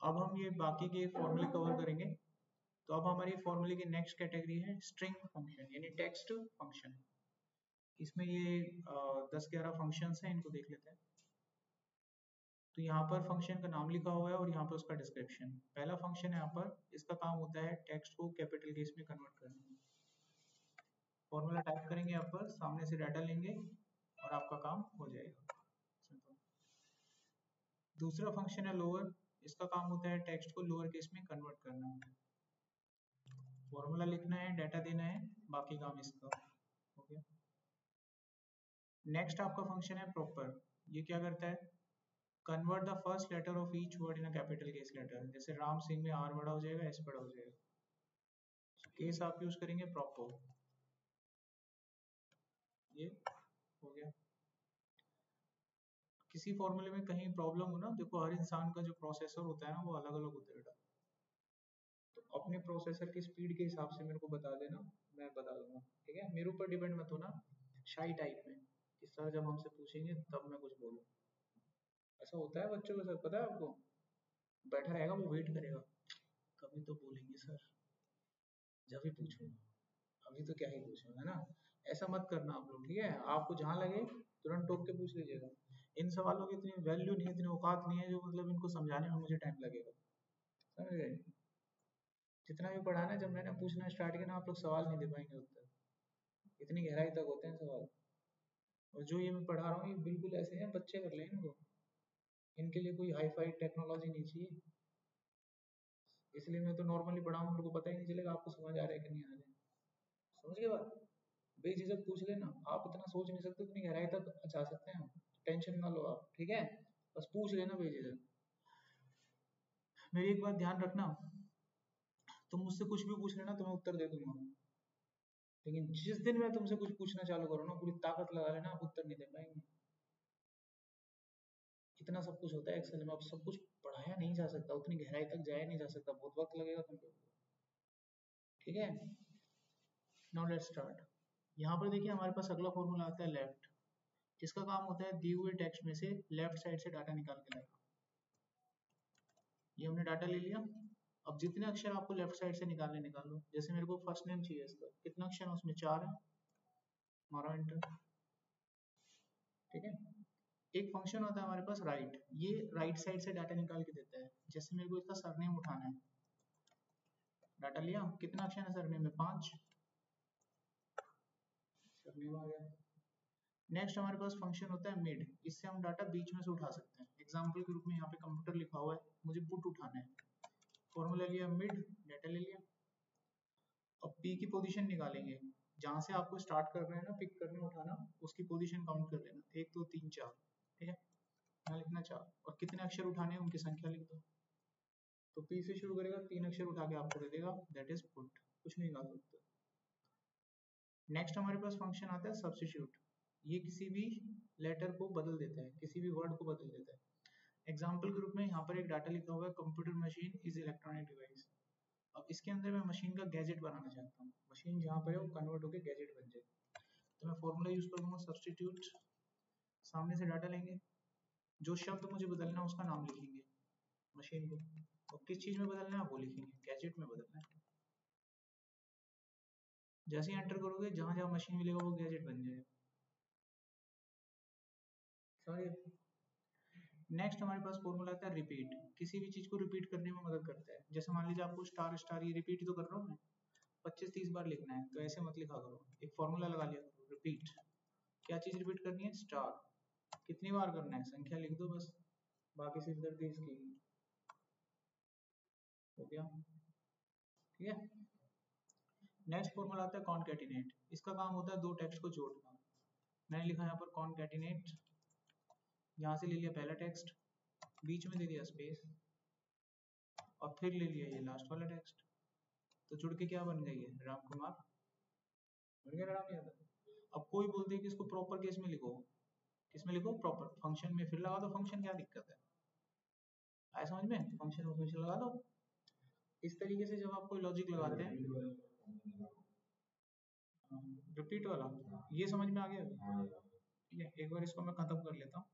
अब हम ये बाकी के फॉर्मूले कवर करेंगे। तो अब हमारी फॉर्मूले की नेक्स्ट कैटेगरी है स्ट्रिंग फंक्शन यानी टेक्स्ट फंक्शन। इसमें ये 10-11 फंक्शंस हैं, इनको देख लेते हैं। तो यहाँ पर फंक्शन का नाम लिखा हुआ है और यहाँ पर उसका डिस्क्रिप्शन। पहला फंक्शन है यहाँ पर, इसका काम होता है टेक्स्ट को कैपिटल केस में कन्वर्ट करना। फॉर्मूला टाइप करेंगे यहाँ पर, सामने से डाटा लेंगे और आपका काम हो जाएगा। दूसरा फंक्शन है लोअर, इसका काम होता है टेक्स्ट को लोअर केस में कन्वर्ट करना। फॉर्मूला लिखना है, डाटा देना है, बाकी काम इसका हो गया। नेक्स्ट आपका फंक्शन है प्रॉपर। ये क्या करता है, convert the first letter of each word in a capital case letter. जैसे राम सिंह में आर बड़ा हो जाएगा, एस बड़ा हो जाएगा। केस आप यूज करेंगे प्रॉपर। ये हो गया। किसी फॉर्मूले में कहीं प्रॉब्लम हो ना, देखो हर इंसान का जो प्रोसेसर होता है ना वो अलग अलग होता है बेटा। तो अपने प्रोसेसर की स्पीड के हिसाब से मेरे को बता देना, मैं बता दूंगा, ठीक है। मेरे ऊपर डिपेंड मत होना शाई टाइप में, इस तरह जब हमसे पूछेंगे तब मैं कुछ बोलूँ। ऐसा होता है बच्चों के साथ, पता है आपको। बैठा रहेगा वो, वेट करेगा कभी तो बोलेंगे सर, जब भी पूछूंगा, अभी तो क्या ही पूछूंगा, है ना। ऐसा मत करना आप लोग, ठीक है। आपको जहाँ लगे तुरंत टोक के पूछ लीजिएगा। इन सवालों की इतनी वैल्यू नहीं है, इतनी औकात नहीं है जो मतलब इनको समझाने में मुझे टाइम लगेगा, समझ गए। जितना भी पढ़ाना, जब मैंने पूछना स्टार्ट किया ना, आप लोग सवाल नहीं दे पाएंगे उत्तर, इतनी गहराई तक होते हैं सवाल। और जो ये मैं पढ़ा रहा हूँ ये बिल्कुल ऐसे हैं, बच्चे कर लें इनको, इनके लिए कोई हाई फाई टेक्नोलॉजी नहीं चाहिए। इसलिए मैं तो नॉर्मली पढ़ाऊँ, मेरे को पता ही नहीं चलेगा आपको समझ आ रहा है कि नहीं आ रहा है। समझ गए बात। बेझिझक पूछ लेना, आप इतना सोच नहीं सकते, इतनी गहराई तक जा सकते हैं, टेंशन ना लो आप, ठीक है। बस पूछ लेना बेझिझक। मेरी एक बात ध्यान रखना, तुम मुझसे कुछ भी पूछ लेना तो मैं उत्तर दे दूंगा, लेकिन जिस दिन मैं तुमसे कुछ पूछना चालू करूँ ना, पूरी ताकत लगा लेना, आप उत्तर नहीं दे पाएंगे। इतना सब कुछ होता है एक्सेल में, अब सब कुछ पढ़ाया नहीं जा सकता, उतनी गहराई तक जाया नहीं जा सकता, बहुत वक्त लगेगा तुमको, ठीक है। Now let's start. यहाँ पर देखिए हमारे पास अगला फॉर्मूला आता है लेफ्ट, जिसका काम होता है दिए हुए टेक्स्ट में से लेफ्ट साइड से डाटा निकाल के लाना। ये हमने डाटा ले लिया। अब जितने अक्षर आपको लेफ्ट साइड से निकालने निकाल लो। जैसे मेरे को फर्स्ट नेम चाहिए, इसका कितना अक्षर है उसमें, 4 है, मारो एंटर, ठीक है। एक फंक्शन होता है हमारे पास राइट, ये राइट साइड से डाटा निकाल के देता है। जैसे मेरे को इसका सरनेम उठाना है, डाटा लिया, कितना अक्षर है सरनेम में, 5, सरनेम आ गया। नेक्स्ट हमारे पास फंक्शन होता है मिड, इससे हम डाटा बीच में से उठा सकते हैं। एग्जाम्पल के रूप में यहाँ पे कंप्यूटर लिखा हुआ है, मुझे पुट उठाना है, फॉर्मूला लिया मिड, डाटा ले लिया। अब पी की पोजीशन निकालेंगे, जहां से आपको स्टार्ट कर रहे हैं ना, पिक करना उठाना, उसकी पोजीशन काउंट कर लेना, 1 2 3 4, ठीक है। यहाँ लिखना 4, और कितने अक्षर उठाने हैं उनकी संख्या लिख दो। तो पी से शुरू करेगा, 3 अक्षर उठा के आपको दे देगा, दैट इज पुट, कुछ नहीं निकाल सकते। नेक्स्ट हमारे पास फंक्शन आता है सब्स्टिट्यूट, ये किसी भी लेटर को बदल देता है, किसी भी वर्ड को बदल देता है। एग्जाम्पल के रूप में यहाँ पर एक डाटा लिखा हुआ है, computer machine is electronic device. अब इसके अंदर मैं मशीन का गैजेट बनाना चाहता हूँ, मशीन जहाँ पर है वो कन्वर्ट होकर गैजेट बन जाए। तो मैं फॉर्मूला यूज करूंगा सब्स्टिट्यूट, सामने से डाटा लेंगे, जो शब्द मुझे बदलना है उसका नाम लिखेंगे मशीन को, और किस चीज में बदलना है वो लिखेंगे, गैजेट में बदलना है। जैसे ही एंटर करोगे, जहां जहां मशीन मिलेगा वो गैजेट बन जाएगा। समझिए। नेक्स्ट हमारे पास फॉर्मूला आता है रिपीट, किसी भी चीज को रिपीट करने में मदद करता है। जैसे मान लीजिए आपको स्टार स्टार ये रिपीट तो कर रहा हूँ मैं, 25-30 बार लिखना है, तो ऐसे मत लिखा करो, एक फॉर्मूला लगा लिया करो, रिपीट। क्या चीज रिपीट करनी है, स्टार, कितनी बार करना है, संख्या लिख दो बस, बाकी सिर्फ दर्द इसकी, हो गया, ठीक है। नेक्स्ट फॉर्मूला आता है कॉनकैटिनेट, इसका काम होता है दो टेक्स्ट को जोड़ना। मैंने लिखा यहाँ पर कॉनकैटिनेट, यहाँ से ले लिया पहला टेक्स्ट, बीच में दे दिया स्पेस, और फिर ले लिया ये लास्ट वाला टेक्स्ट, तो जुड़ के क्या बन गई है, राम कुमार बन गया, राम यादव। अब कोई बोलते है कि इसको प्रॉपर केस में लिखो, किसमें लिखो, प्रॉपर फंक्शन में, फिर लगा दो फंक्शन, क्या दिक्कत है, आया समझ में, फंक्शन में फंक्शन लगा दो। इस तरीके से जब आप कोई लॉजिक लगाते हैं, रिपीट वाला, ये समझ में आ गया, ठीक है। एक बार इसको मैं खत्म कर लेता हूँ,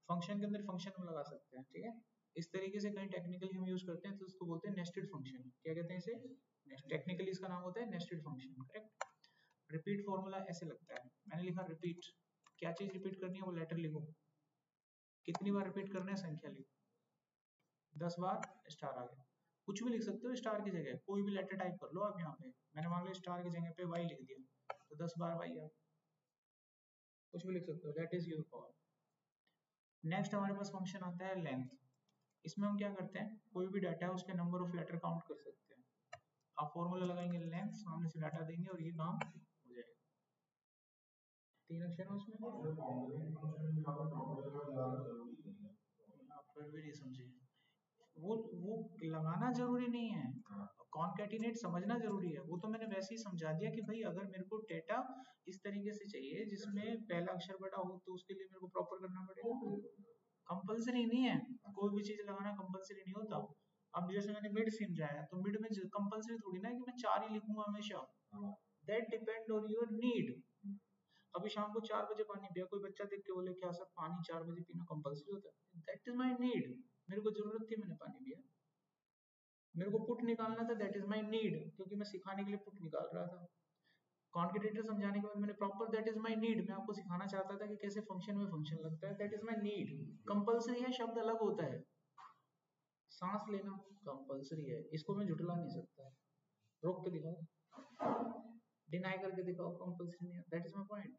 फंक्शन के अंदर फंक्शन में लगा सकते हैं, ठीक है। इस तरीके से कहीं टेक्निकली हम यूज करते हैं तो उसको बोलते हैं नेस्टेड फंक्शन। क्या कहते हैं इसे? टेक्निकली इसका नाम होता है nested function, correct. Repeat formula ऐसे लगता है, मैंने लिखा रिपीट, क्या चीज रिपीट करनी है वो लेटर लिखो, कितनी बार रिपीट करना है संख्या लिखो, 10 बार स्टार आ गया। कुछ भी लिख सकते हो स्टार की जगह, कोई भी लेटर टाइप कर लो आप यहाँ पे, मैंने मान लो स्टार की जगह पे वाई लिख दिया तो 10 बार वाई आ, कुछ भी लिख सकते हो, that is your call. Next हमारे पास फंक्शन आता है लेंथ। इसमें हम क्या करते हैं, कोई भी डाटा है उसके नंबर ऑफ लेटर काउंट कर सकते हैं। आप फॉर्मूला लगाएंगे लेंथ, सामने से डाटा देंगे और ये काम हो जाएगा। 3 अक्षर है उसमें, आप फिर भी नहीं समझे। वो लगाना जरूरी नहीं है, कॉन्कैटिनेट समझना जरूरी है। वो तो मैंने वैसे ही समझा दिया कि भाई अगर मेरे को डेटा इस तरीके से चाहिए जिसमें पहला अक्षर बड़ा हो तो उसके लिए मेरे को प्रॉपर करना पड़ेगा। कंपलसरी नहीं है, कोई भी चीज लगाना कंपलसरी नहीं होता। अब जैसे मैंने मिड समझाया तो मिड में कंपलसरी थोड़ी ना है कि मैं 4 ही लिखूंगा हमेशा, that depend on your need. अभी शाम को 4 बजे पानी पिया, कोई बच्चा देख के बोले क्या सर पानी 4 बजे पीना कंपलसरी होता है? दैट इज माय नीड, मेरे को जरूरत थी मैंने पानी पिया। मेरे को पुट निकालना था, दैट इज माय नीड, क्योंकि मैं सिखाने के लिए पुट निकाल रहा था। कॉन्केटेटर समझाने के बाद मैंने proper that is my need, मैं आपको सिखाना चाहता था कि कैसे फंक्शन में फंक्शन लगता है, that is my need. Compulsory है शब्द अलग होता है, सांस लेना कंपलसरी है, इसको मैं झुठला नहीं सकता। रोक के दिखाओ, डिनाई करके दिखाओ, कंपलसरी नहीं है, दैट इज माय पॉइंट।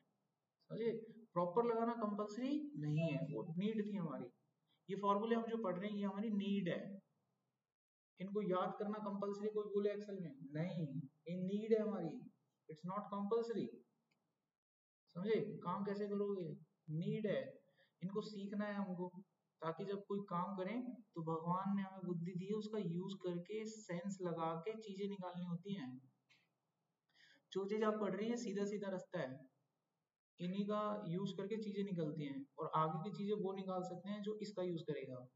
समझिए, प्रॉपर लगाना कंपलसरी नहीं है, वो नीड थी हमारी। ये फॉर्मूले हम जो पढ़ रहे हैं ये हमारी नीड है, इनको याद करना कंपलसरी कोई बोले एक्सेल में नहीं, ये नीड है हमारी, इट्स नॉट कंपलसरी। समझे, काम कैसे करोगे, नीड है, इनको सीखना है हमको, ताकि जब कोई काम करें तो भगवान ने हमें बुद्धि दी है उसका यूज करके सेंस लगा के चीजें निकालनी होती हैं। जो चीज आप पढ़ रही है सीधा सीधा रास्ता है, इन्हीं का यूज करके चीजें निकलती हैं, और आगे की चीजें वो निकाल सकते हैं जो इसका यूज करेगा।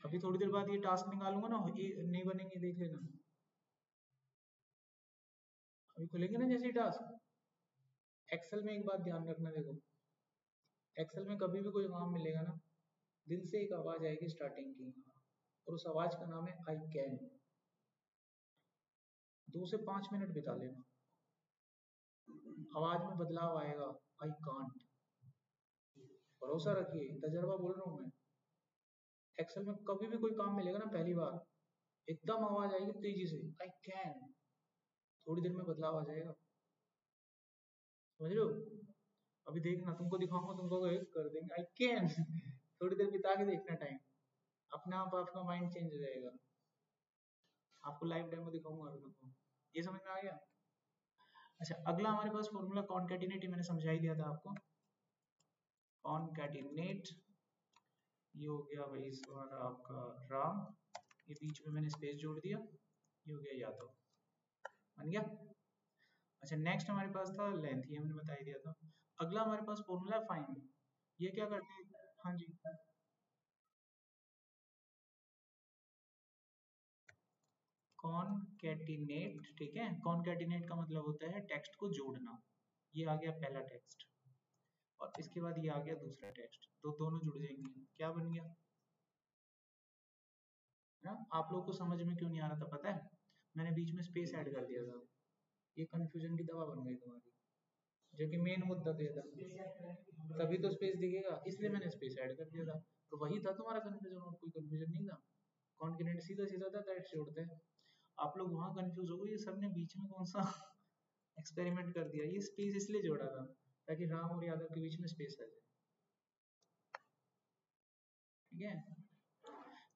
अभी थोड़ी देर बाद ये टास्क निकालूंगा ना, ये नहीं बनेंगे, देख लेना। अभी खुलेंगे ना जैसे टास्क, एक्सेल में एक बात ध्यान रखना, देखो एक्सेल में कभी भी कोई काम मिलेगा ना, दिल से एक आवाज आएगी स्टार्टिंग की, और उस आवाज का नाम है आई कैन। 2 से 5 मिनट बिता लेना, आवाज में बदलाव आएगा, आई कांट। भरोसा रखिए, तजर्बा बोल रहा हूँ मैं। एक्सेल में कभी भी कोई काम मिलेगा ना, पहली बार एकदम आवाज आएगी तेजी से, आई कैन, थोड़ी देर में बदलाव आ जाएगा। समझ रहे हो? अभी देखना, तुमको दिखाऊंगा, तुमको कर देंगे आई कैन थोड़ी देर बिता के देखना टाइम, अपने आप आपका माइंड चेंज हो जाएगा। आपको लाइव डेमो दिखाऊंगा अभी तुमको। ये समझ में आ गया? अच्छा, अगला हमारे पास फॉर्मूला कॉन्कैटिनेट, मैंने समझा ही दिया था आपको। कॉन्कैटिनेट, ये हो गया भाई इस बार आपका राम, ये बीच में मैंने स्पेस जोड़ दिया, ये हो गया यादव, बन गया। अच्छा, नेक्स्ट हमारे पास था लेंथ, ये हमने बता ही दिया था। अगला हमारे पास फॉर्मूला फाइंड, ये क्या करते हैं? हाँ जी, कॉन्कैटिनेट, ठीक है, कॉन्कैटिनेट का मतलब होता है टेक्स्ट को जोड़ना। ये आ गया पहला टेक्स्ट, और इसके बाद ये आ गया दूसरा टेक्स्ट, तो दोनों जुड़ जाएंगे, क्या बन गया ना? आप लोग को समझ में क्यों नहीं आ रहा था पता है? मैंने बीच में स्पेस ऐड कर दिया था, ये कंफ्यूजन की दवा बन गई तुम्हारी, जो कि मेन मुद्दा तो ये था, तभी तो स्पेस दिखेगा, इसलिए मैंने स्पेस ऐड कर दिया था। तो वही था तुम्हारा कंफ्यूजन, और कोई कंफ्यूजन नहीं था। कॉन्फिडेंट सीधा सीधा था, दैट्स जोड़ते हैं। आप लोग वहां कंफ्यूज हो गए, ये सर ने बीच में कौन सा एक्सपेरिमेंट कर दिया, ये स्पेस इसलिए जोड़ा था ताकि राम और यादव के बीच में स्पेस आ जाए, ठीक है।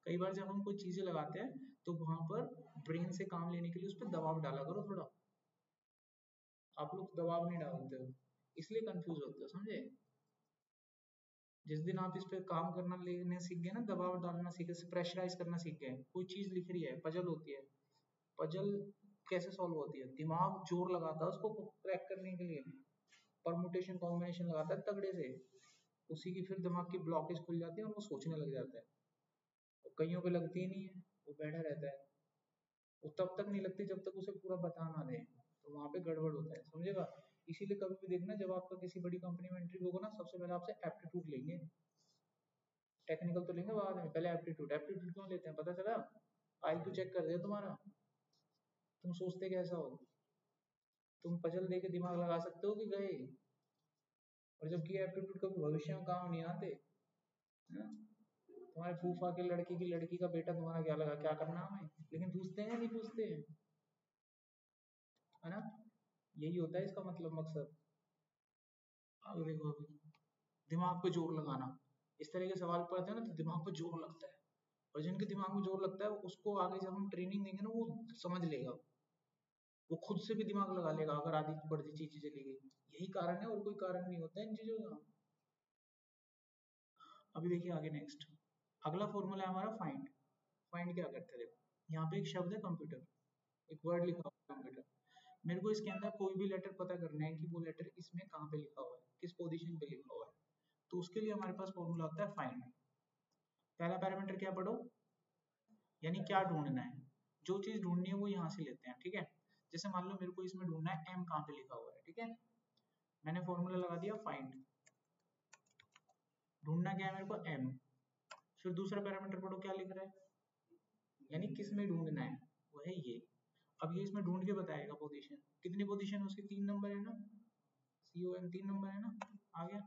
कई बार जब हम कोई चीजें लगाते हैं तो वहां पर ब्रेन से काम लेने के लिए उस पर दबाव डाला करो थोड़ा, आप लोग दबाव नहीं डालते हो, इसलिए कंफ्यूज होते हो, समझे। जिस दिन आप इस पे काम करना लेने सीख गए ना, दबाव डालना सीख गए, प्रेशराइज करना सीख गए, कोई चीज लिख रही है, पजल होती है, पजल कैसे सॉल्व होती है, दिमाग जोर लगाता है उसको क्रैक करने के लिए, परमुटेशन कॉम्बिनेशन लगाता है तगड़े से, उसी की फिर दिमाग की ब्लॉकेज खुल जाती है और वो सोचने लग जाता है। और कईयों पे लगती ही नहीं है, वो बैठा रहता है, वो तब तक नहीं लगती जब तक उसे पूरा बता ना दे, तो वहां पे गड़बड़ होता है, समझेगा। इसीलिए कभी भी देखना, जब आपका किसी बड़ी कंपनी में एंट्री होगा ना, सबसे पहले आपसे एप्टीट्यूड लेंगे, टेक्निकल तो लेंगे बाद में, पहले एप्टीट्यूड। एप्टीट्यूड क्यों लेते हैं पता चला? आईक्यू चेक कर दिया तुम्हारा, तुम सोचते कैसा हो, तुम पजल दे के दिमाग लगा सकते हो कि गए, और जबकि एप्टीट्यूड कभी भविष्य में काम नहीं आते। हाँ? तुम्हारे फूफा के लड़के की लड़की का बेटा तुम्हारा क्या लगा, क्या करना हमें, लेकिन पूछते हैं नहीं पूछते हैं, है ना? यही होता है इसका मतलब, मकसद। अब देखो, अभी दिमाग पे जोर लगाना, इस तरह के सवाल पढ़ते हैं ना तो दिमाग पे जोर लगता है, और जिनके दिमाग में जोर लगता है उसको आगे जब हम ट्रेनिंग देंगे ना वो समझ लेगा, वो खुद से भी दिमाग लगा लेगा अगर आधी बढ़ती चीजें चली गई। यही कारण है, और कोई कारण नहीं होता है इन चीजों का। अभी देखिए आगे नेक्स्ट, अगला फॉर्मूला है हमारा फाइंड। फाइंड क्या करते हैं, देखो यहाँ पे एक शब्द है कंप्यूटर, एक वर्ड लिखा हुआ है कंप्यूटर, मेरे को इसके अंदर कोई भी लेटर पता करना है कि वो लेटर इसमें कहाँ पे लिखा हुआ है, किस पोजीशन पे लिखा हुआ है। तो उसके लिए हमारे पास फॉर्मूला होता है फाइंड। पहला पैरामीटर क्या पढ़ो, यानी क्या ढूंढना है, जो चीज ढूंढनी है वो यहाँ से लेते हैं, ठीक है। जैसे मान लो मेरे को इसमें ढूंढना है एम कहाँ पे लिखा हुआ है, ठीक है, मैंने फॉर्मूला लगा दिया फाइंड। ढूंढना क्या है मेरे को, एम। फिर दूसरा पैरामीटर पढ़ो क्या लिख रहा है, यानी किस में ढूंढना है, वो है ये। अब ये इसमें ढूंढ के बताएगा पोजीशन, कितनी पोजीशन है उसकी, 3 नंबर है ना, COM 3 नंबर है ना, आ गया।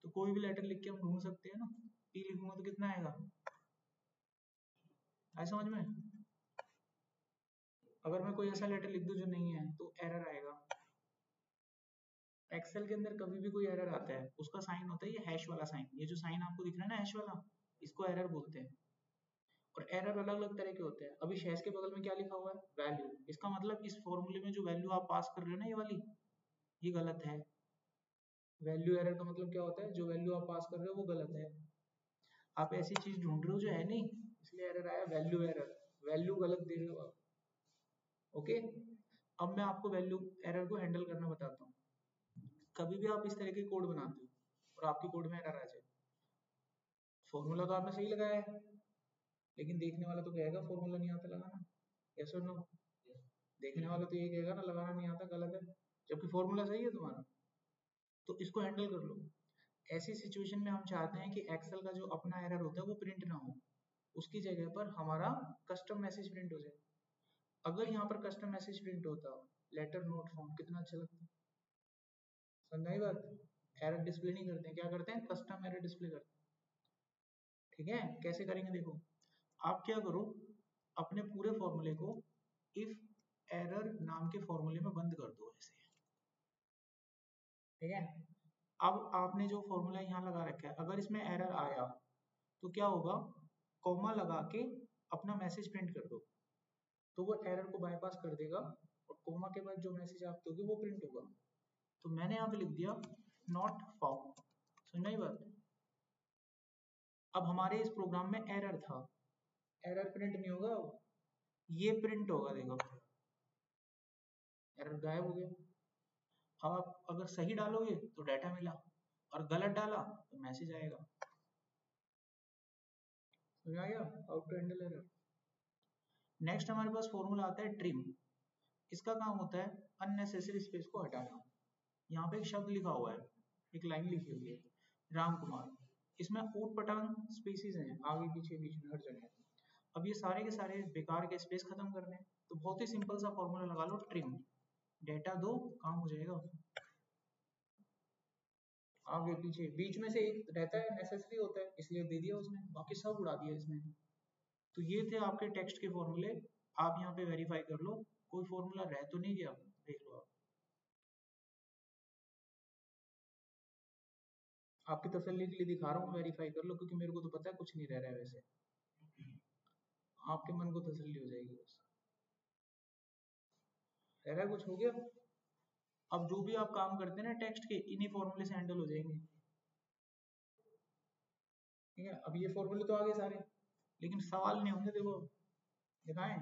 तो कोई भी लेटर लिख के हम ढूंढ सकते हैं ना, पी लिखूंगा तो कितना आएगा, आए समझ में? अगर मैं कोई ऐसा लेटर लिख दूं जो नहीं है तो एरर आएगा। एक्सेल के अंदर कभी भी कोई एरर आता है उसका साइन होता है ये हैश वाला साइन, ये जो साइन आपको दिख रहा है ना हैश वाला, इसको एरर बोलते हैं। और एरर अलग अलग तरह के होते हैं। अभी हैश के बगल में क्या लिखा हुआ है, वैल्यू, इसका मतलब इस फॉर्मूले में जो वैल्यू आप पास कर रहे हो ना ये वाली, ये गलत है। वैल्यू एरर का मतलब क्या होता है, जो वैल्यू आप पास कर रहे हो वो गलत है। आप ऐसी चीज ढूंढ रहे हो जो है नहीं, इसलिए एरर आया, वैल्यू एरर, वैल्यू गलत दे रहे हो आप। ओके, अब मैं आपको वैल्यू एरर को हैंडल करना बताता हूँ। कभी भी आप इस तरह के कोड बनाते हो और आपके कोड में एरर आ जाए, फॉर्मूला तो आपने सही लगाया है, लेकिन देखने वाला तो कहेगा फॉर्मूला नहीं आता लगाना, यस और नो? देखने वाला तो ये कहेगा ना लगाना नहीं आता, गलत है, जबकि फॉर्मूला सही है तुम्हारा। तो इसको हैंडल कर लो। ऐसी सिचुएशन में हम चाहते हैं कि एक्सेल का जो अपना एरर होता है वो प्रिंट ना हो, उसकी जगह पर हमारा कस्टम मैसेज प्रिंट हो जाए। अगर यहाँ पर कस्टम मैसेज प्रिंट होता, लेटर नोट फाउंड, कितना अच्छा लगता। समझाई बात? एरर डिस्प्ले नहीं करते हैं, क्या करते हैं, कस्टम एरर डिस्प्ले करते हैं। ठीक है, कैसे करेंगे देखो, आप क्या करो, अपने पूरे फॉर्मूले को इफ एरर नाम के फॉर्मूले में बंद कर दो ऐसे, ठीक है। अब आपने जो फॉर्मूला यहाँ लगा रखा है, अगर इसमें एरर आया तो क्या होगा, कॉमा लगा के अपना मैसेज प्रिंट कर दो, तो वो एरर को बाईपास कर देगा, और कॉमा के बाद जो मैसेज आप दोगे वो प्रिंट होगा। तो मैंने यहाँ पे लिख दिया नॉट फाउंड, सुनना ही बात। अब हमारे इस प्रोग्राम में एरर था, एरर प्रिंट नहीं होगा, ये प्रिंट होगा, देखो एरर गायब हो गया। अब आप अगर सही डालोगे तो डाटा मिला, और गलत डाला तो मैसेज आएगा। समझ आ गया how to handle error. Next हमारे पास फॉर्मूला आता है ट्रिम। इसका काम होता है अननेसेसरी स्पेस को हटाना। यहाँ पे एक शब्द लिखा हुआ है, एक लाइन लिखी हुई है, राम कुमार, इसमें ऊट पटांग स्पेसिस हैं आगे पीछे बीच में हर जगह। अब ये सारे के सारे बेकार के स्पेस खत्म करने हैं, तो बहुत ही सिंपल सा फॉर्मूला लगा लो, ट्रिम, डेटा दो काम हो जाएगा। आगे पीछे बीच में से एक रहता है, नेसेसरी होता है इसलिए दे दिया उसने, बाकी सब उड़ा दिया इसने। तो ये थे आपके टेक्स्ट के फॉर्मूले, आप यहाँ पे वेरीफाई कर लो कोई फॉर्मूला रह तो नहीं गया, देख लो आप। आपकी तसल्ली के लिए दिखा रहा हूँ, वेरीफाई कर लो, क्योंकि मेरे को तो पता है कुछ नहीं रह रहा है वैसे, आपके मन को तसल्ली हो जाएगी बस। रह रहा है कुछ, हो गया। अब जो भी आप काम करते हैं ना टेक्स्ट के, इन्हीं फॉर्मूले से हैंडल हो जाएंगे, ठीक है। अब ये फॉर्मूले तो आगे सारे, लेकिन सवाल नहीं होंगे, देखो दिखाएं।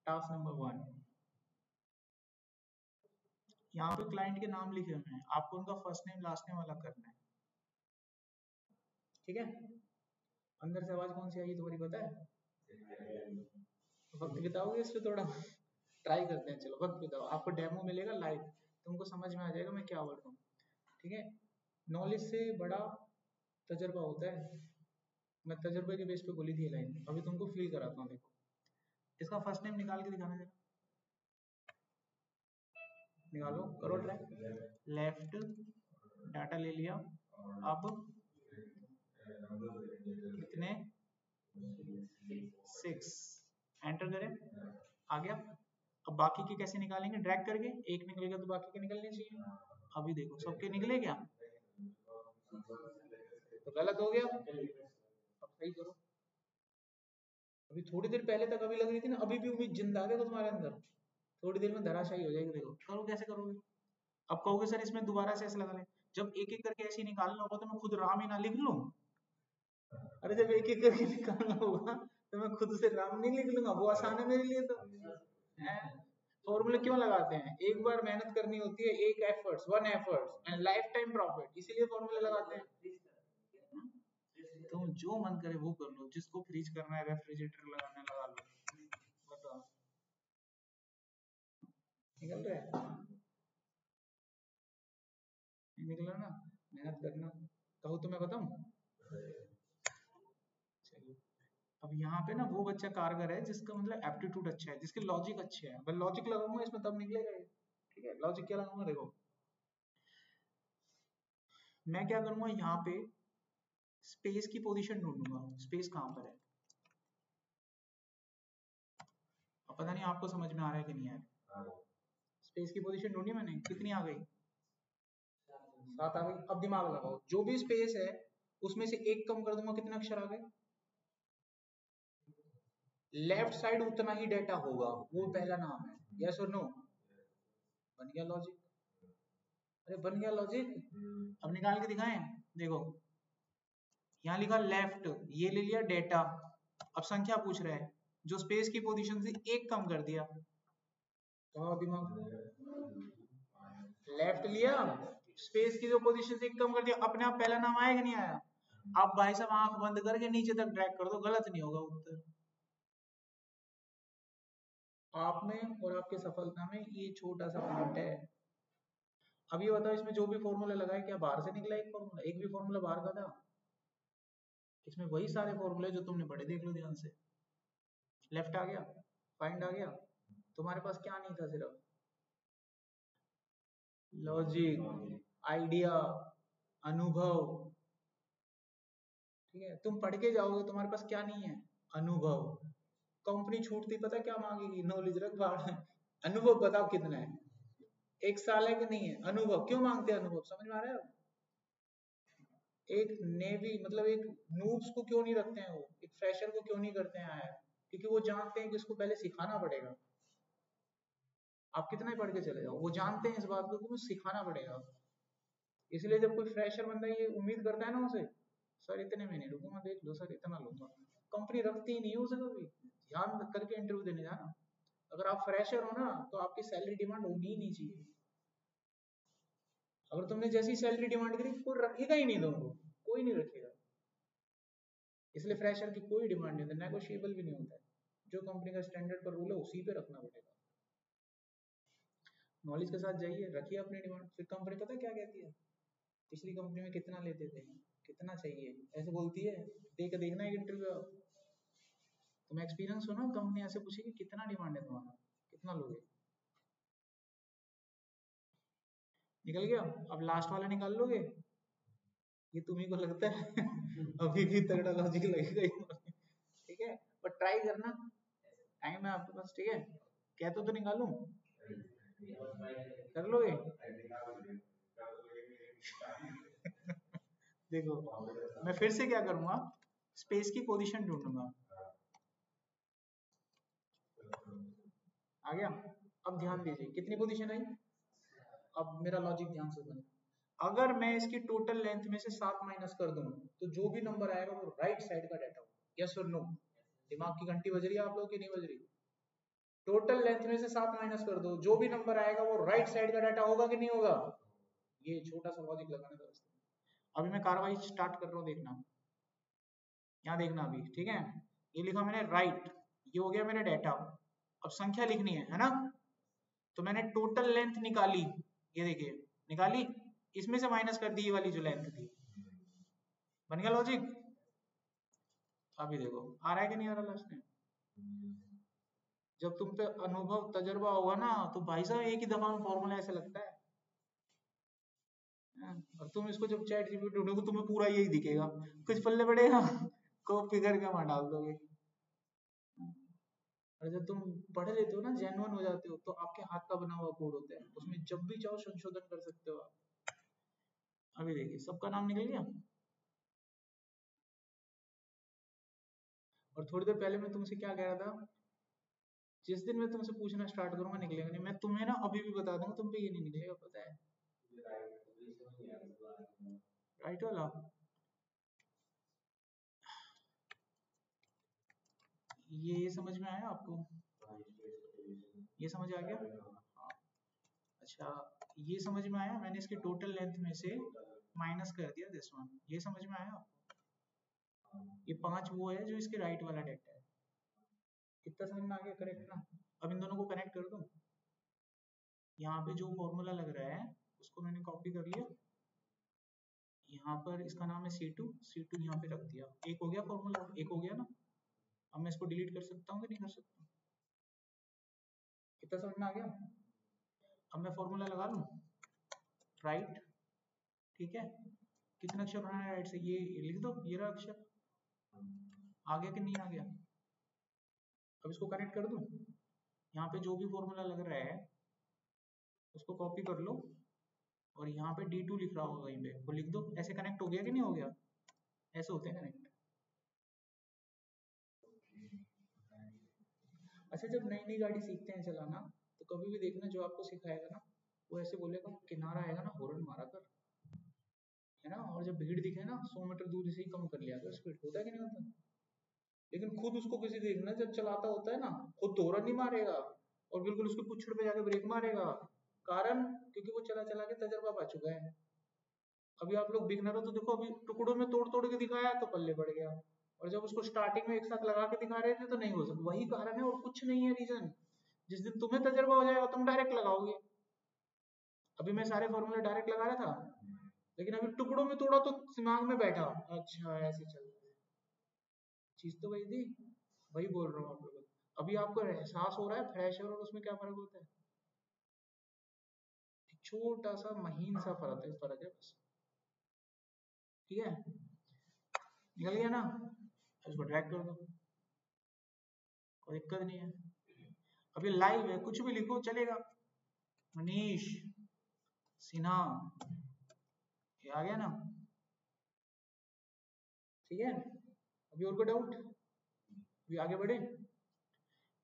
टास्क नंबर 1, यहाँ पे क्लाइंट के नाम लिखे हुए हैं, आपको उनका फर्स्ट नेम लास्ट नेम अलग करना है, ठीक है। अंदर से आवाज कौन सी आई तुम्हारी पता है? वक्त बिताओगे इस पे थोड़ा, ट्राई करते हैं, चलो वक्त बिताओ, आपको डेमो मिलेगा लाइव, तुमको समझ में आ जाएगा मैं क्या बोल रहा हूँ, ठीक है। नॉलेज से बड़ा तजर्बा होता है, मैं तजर्बे के बेस पे बोली थी ये लाइन, अभी तुमको फील कराता हूँ। देखो इसका फर्स्ट नेम निकाल के दिखाना जरा, निकालो, करो ट्राई। लेफ्ट डाटा ले लिया, अब कितने 6 एंटर करें, आ गया। अब बाकी के कैसे निकालेंगे, ड्रैग करके, एक निकलेगा तो बाकी के निकलने चाहिए। अभी देखो सबके निकले क्या, तो गलत हो गया, अब सही करो। अभी थोड़ी देर पहले तक अभी लग रही थी ना, अभी भी उम्मीद जिंदा है देखो तुम्हारे अंदर, थोड़ी देर में धराशायी हो जाएगी। देखो करो, कैसे करोगे, अब कहोगे सर इसमें दोबारा से ऐसे लगा ले, जब एक एक करके ऐसे निकालना होगा तो मैं खुद राम ही ना लिख लूं, अरे जब एक एक करके निकालना होगा तो मैं खुद से राम नहीं लिख लूंगा, वो आसान है मेरे लिए। तो फॉर्मूले क्यों लगाते हैं, एक बार मेहनत करनी होती है, एक efforts, one efforts and life time profit, इसीलिए फॉर्मूले लगाते हैं। तुम जो मन करे वो कर लो, जिसको फ्रीज करना है रेफ्रिजरेटर लगाना लगा लो, बताओ निकल रहा है, निकला ना, मेहनत करना। कहूँ तो मैं बताऊं, चलिए अब यहाँ पे ना वो बच्चा कारगर है जिसका मतलब एप्टीट्यूड अच्छा है, जिसके लॉजिक अच्छे हैं, अगर लॉजिक लगाऊंगा इसमें तब निकलेगा ये। ठीक है, लॉजिक क्या लगाऊंगा, देखो मैं क्या करूंगा, यहाँ पे स्पेस की पोजीशन ढूंढूंगा, स्पेस कहाँ पर है, अब पता नहीं आपको समझ में आ रहा है कि नहीं आ रहा है। स्पेस की पोजीशन ढूंढी मैंने, कितनी आ गई, 7 आ गई। अब दिमाग लगाओ, जो भी स्पेस है उसमें से एक कम कर दूंगा, कितने अक्षर आ गए, लेफ्ट साइड उतना ही डेटा होगा, वो पहला नाम है, यस और नो, बन गया लॉजिक, अरे बन गया लॉजिक। अब निकाल के दिखाएं, देखो यहाँ लिखा लेफ्ट, ये ले लिया डेटा, अब संख्या पूछ रहा है, जो स्पेस की पोजीशन से एक कम कर दिया, तो दिमाग लेफ्ट लिया, स्पेस की जो पोजीशन से एक कम कर दिया, अपने आप पहला नाम आया कि नहीं आया। अब भाई साहब आंख बंद करके नीचे तक ड्रैग कर दो, गलत नहीं होगा उत्तर। आप में और आपकी सफलता में ये छोटा सा पार्ट है। अब ये बताओ, इसमें जो भी फॉर्मूला लगाए क्या बाहर से निकला एक फॉर्मूला, एक भी फॉर्मूला बाहर का था, इसमें वही सारे फॉर्मूले जो तुमने पढ़े, देख लो ध्यान से। लेफ्ट आ गया, फाइंड आ गया, तुम्हारे पास क्या नहीं था, सिर्फ लॉजिक, आइडिया, अनुभव। ठीक है, तुम पढ़ के जाओगे, तुम्हारे पास क्या नहीं है, अनुभव। कंपनी छूटती पता क्या मांगेगी, नॉलेज रख बाहर, अनुभव बताओ कितना है, 1 साल है कि नहीं है, अनुभव क्यों मांगते हैं, अनुभव समझ में आ रहा है। एक नेवी मतलब एक नूब्स को क्यों नहीं रखते हैं, वो एक फ्रेशर को क्यों नहीं करते हैं हायर, क्योंकि वो जानते हैं कि इसको पहले सिखाना पड़ेगा। आप कितना ही पढ़ के चले जाओ, वो जानते हैं इस बात को कि मुझे सिखाना पड़ेगा। इसलिए जब कोई फ्रेशर बंदा ये उम्मीद करता है ना उसे, सर इतने में नहीं रुकूंगा, देख लो सर इतना लूंगा, कंपनी रखती ही नहीं है उसे कभी, ध्यान करके इंटरव्यू देने जाना। अगर आप फ्रेशर हो ना तो आपकी सैलरी डिमांड होनी ही नहीं चाहिए, अगर तुमने जैसी सैलरी डिमांड करी कोई रखेगा ही नहीं तुमको, कोई नहीं रखेगा। इसलिए फ्रेशर की कोई डिमांड नहीं होती, नेगोशिएबल भी नहीं होता है, जो कंपनी का स्टैंडर्ड पर रूल है उसी पे रखना पड़ेगा। नॉलेज के साथ जाइए, रखिए अपनी डिमांड, फिर कंपनी पता है क्या कहती है, पिछली कंपनी में कितना लेते थे, कितना चाहिए, ऐसे बोलती है, देख देखना एक इंटरव्यू आप, तुम्हें एक्सपीरियंस हो ना, कंपनी ऐसे पूछेगी कितना डिमांड है तुम्हारा, कितना लोगे। निकल गया, अब लास्ट वाला निकाल लोगे, ये तुम्ही को लगता है अभी भी तगड़ा लॉजिक लगेगा ही। ठीक है, पर ट्राई करना, टाइम है आपके पास, ठीक है, कहते तो निकालूं, कर लोगे। देखो मैं फिर से क्या करूंगा, स्पेस की पोजीशन ढूंढूंगा, आ गया। अब ध्यान दीजिए कितनी पोजीशन आई, अब मेरा लॉजिक ध्यान से सुनो, अगर मैं इसकी टोटल लेंथ में से 7 माइनस कर दूं तो जो भी नंबर आएगा वो राइट साइड का डाटा होगा, यस और नो, दिमाग की घंटी बज रही है आप लोगों की, नहीं बज रही। टोटल लेंथ में से 7 माइनस कर दो, जो भी नंबर आएगा वो राइट साइड का डाटा होगा कि नहीं होगा, ये छोटा सा लॉजिक लगाने का रास्ता। अभी मैं कार्रवाई स्टार्ट कर रहा हूँ, देखना, यहाँ देखना अभी, ठीक है, ये लिखा मैंने राइट, ये हो गया मेरा डाटा, अब संख्या लिखनी है ना, तो मैंने टोटल लेंथ निकाली, ये देखिए निकाली, इसमें से माइनस कर दी ये वाली जो लेंथ थी, बन गया लॉजिक? अभी देखो आ रहा है कि नहीं आ रहा लास्ट में? जब तुम पे अनुभव तजर्बा होगा ना तो भाई साहब एक ही दफा में फॉर्मूला ऐसे लगता है। और तुम इसको जब चैट जीपीटी ढूंढोगे तुम्हें पूरा यही दिखेगा, कुछ पल्ले पड़ेगा कॉपी करके वहां डाल दोगे। और जब तुम पढ़ लेते हो ना, जेन्युइन हो जाते हो, तो आपके हाथ का बना हुआ कोड होता है, उसमें जब भी चाहो संशोधन कर सकते हो आप। अभी देखिए सबका नाम निकल गया। और थोड़ी देर पहले मैं तुमसे क्या कह रहा था, जिस दिन मैं तुमसे पूछना स्टार्ट करूंगा निकलेगा नहीं। मैं तुम्हें ना अभी भी बता दूंगा, तुम पे ये नहीं निकलेगा, पता है। राइट वाला ये समझ में आया आपको? ये समझ आ गया? हाँ। अच्छा, ये समझ में आया, मैंने इसके टोटल लेंथ में से माइनस कर दिया दिस वन, ये समझ में आया आपको? ये 5 वो है जो इसके राइट वाला डेटा है। कितना समझ में आ गया? करेक्ट ना? अब इन दोनों को कनेक्ट कर दूं। यहाँ पे जो फॉर्मूला लग रहा है उसको मैंने कॉपी कर लिया, यहाँ पर इसका नाम है C2, C2 यहाँ पे रख दिया। एक हो गया फॉर्मूला, एक हो गया ना। अब मैं इसको डिलीट कर सकता हूँ कि नहीं कर सकता? कितना समझ में आ गया? अब मैं फॉर्मूला लगा लूँ, राइट, ठीक है। कितना अक्षर बनाना है राइट से? ये लिख दो, ये रहा अक्षर। आ गया कि नहीं आ गया? अब इसको कनेक्ट कर दूं। यहाँ पे जो भी फॉर्मूला लग रहा है उसको कॉपी कर लो, और यहाँ पे D2 लिख रहा होगा कहीं पे, वो लिख दो। ऐसे कनेक्ट हो गया कि नहीं हो गया? ऐसे होते हैं कनेक्ट। अच्छा, जब नई नई गाड़ी सीखते हैं चलाना, तो कभी भी देखना जो आपको सिखाएगा ना, वो ऐसे बोलेगा, किनारा आएगा ना हॉर्न मारा कर, है ना। और जब भीड़ दिखे ना 100 मीटर दूर से ही कम कर लिया कर स्पीड। होता है कि नहीं होता? लेकिन खुद उसको किसी देखना जब चलाता होता है ना, खुद तो हॉर्न नहीं मारेगा और बिल्कुल उसके पुच्छड़ पे जाके ब्रेक मारेगा। कारण, क्योंकि वो चला चला के तजर्बा पा चुका है। अभी आप लोग बिगनर हो तो देखो, अभी टुकड़ों में तोड़ तोड़ के दिखाया तो पल्ले पड़ गया, और जब उसको स्टार्टिंग में एक साथ लगा के दिखा रहे थे तो नहीं हो सकता। वही कारण है और कुछ नहीं है रीजन। जिस दिन तुम्हें तजर्बा हो जाएगा तुम डायरेक्ट लगाओगे। अभी मैं सारे फॉर्मूले डायरेक्ट लगा रहा था, लेकिन अभी टुकड़ों में तोड़ा तो दिमाग में बैठा, अच्छा ऐसे चल रहा है। चीज तो वही थी, वही बोल रहा हूँ आप लोगों को। अभी आपको एहसास हो रहा है फ्रेशर और उसमें क्या फर्क होता है? छोटा सा महीन सा फर्क है बस। ठीक है, निकल गया ना? इसको ड्रैग कर दो, कोई दिक्कत नहीं है। अब ये लाइव है, कुछ भी लिखो चलेगा। मनीष सिन्हा, ये आ गया ना? ठीक है, अभी और कोई डाउट? अभी आगे बढ़े।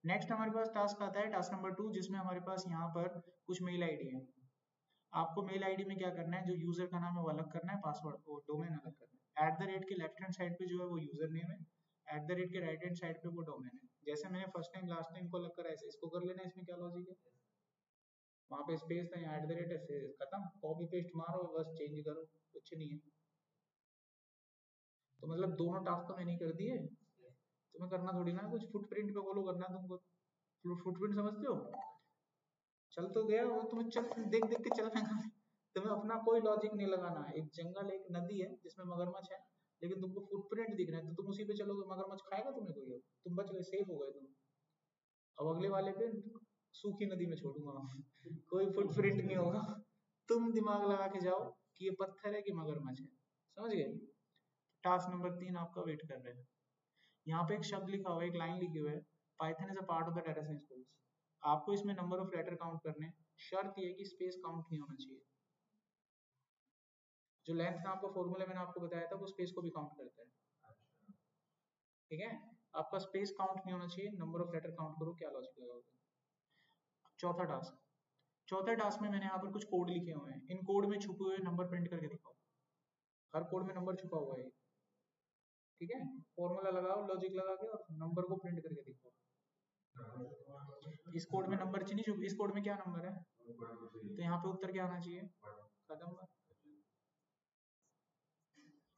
नेक्स्ट हमारे पास टास्क आता है, टास्क नंबर 2, जिसमें हमारे पास यहाँ पर कुछ मेल आईडी है। आपको मेल आईडी में क्या करना है, जो यूजर का नाम है वो अलग करना है, पासवर्ड वो डोमेन अलग करना है। @ के लेफ्ट हैंड साइड पे जो है वो यूजर नेम है, @ के राइट हैंड साइड पे वो डोमेन है। जैसे मैंने फर्स्ट टाइम लास्ट टाइम को अलग करा, ऐसे इसको कर लेना। इसमें क्या लॉजिक है? वहां पे स्पेस था, यहाँ @ ऐसे खत्म, कॉपी पेस्ट मारो बस, चेंज करो, कुछ नहीं है। तो मतलब दोनों टास्क तो मैंने ही कर दिए, तुम्हें करना थोड़ी ना कुछ, फुटप्रिंट पे फॉलो करना है तुमको। फुटप्रिंट समझते हो? चल तो गया वो, तुम्हें चल देख देख के चलना है। तुम्हें अपना कोई लॉजिक नहीं लगाना है। एक जंगल, एक नदी है जिसमें मगरमच्छ है, लेकिन तुमको फुटप्रिंट दिख रहा है तो तुम उसी पे चलोगे। मगरमच्छ खाएगा तुम्हें कोई? अब तुम बच गए, सेफ हो गए तुम। अब अगले वाले पे सूखी नदी में छोड़ूंगा, कोई फुटप्रिंट नहीं होगा। तुम दिमाग लगा के जाओ कि ये पत्थर है कि मगरमच्छ है। समझ गए? टास्क नंबर 3 आपका वेट कर रहे हैं। यहाँ पे एक शब्द लिखा हुआ है, एक लाइन लिखी हुई है, Python is a part of the data science course. आपको इसमें नंबर ऑफ लेटर काउंट करने, शर्त ये है कि स्पेस काउंट नहीं होना चाहिए। जो लेंथ का आपका फॉर्मूला मैंने आपको बताया था वो स्पेस को भी काउंट करता है। ठीक है, आपका स्पेस काउंट नहीं होना चाहिए, नंबर ऑफ लेटर काउंट करो। क्या लॉजिक लगाओगे? चौथा टास्क, चौथे टास्क में मैंने यहाँ पर कुछ कोड लिखे हुए हैं, इन कोड में छुपे हुए नंबर प्रिंट करके दिखाओ। हर कोड में नंबर छुपा हुआ है, ठीक है। फॉर्मूला लगाओ लॉजिक लगा के और नंबर को प्रिंट करके दिखाओ। इस कोड में नंबर नहीं छुपे, इस कोड में क्या नंबर है, तो यहाँ पे उत्तर क्या आना चाहिए? खत्म बात।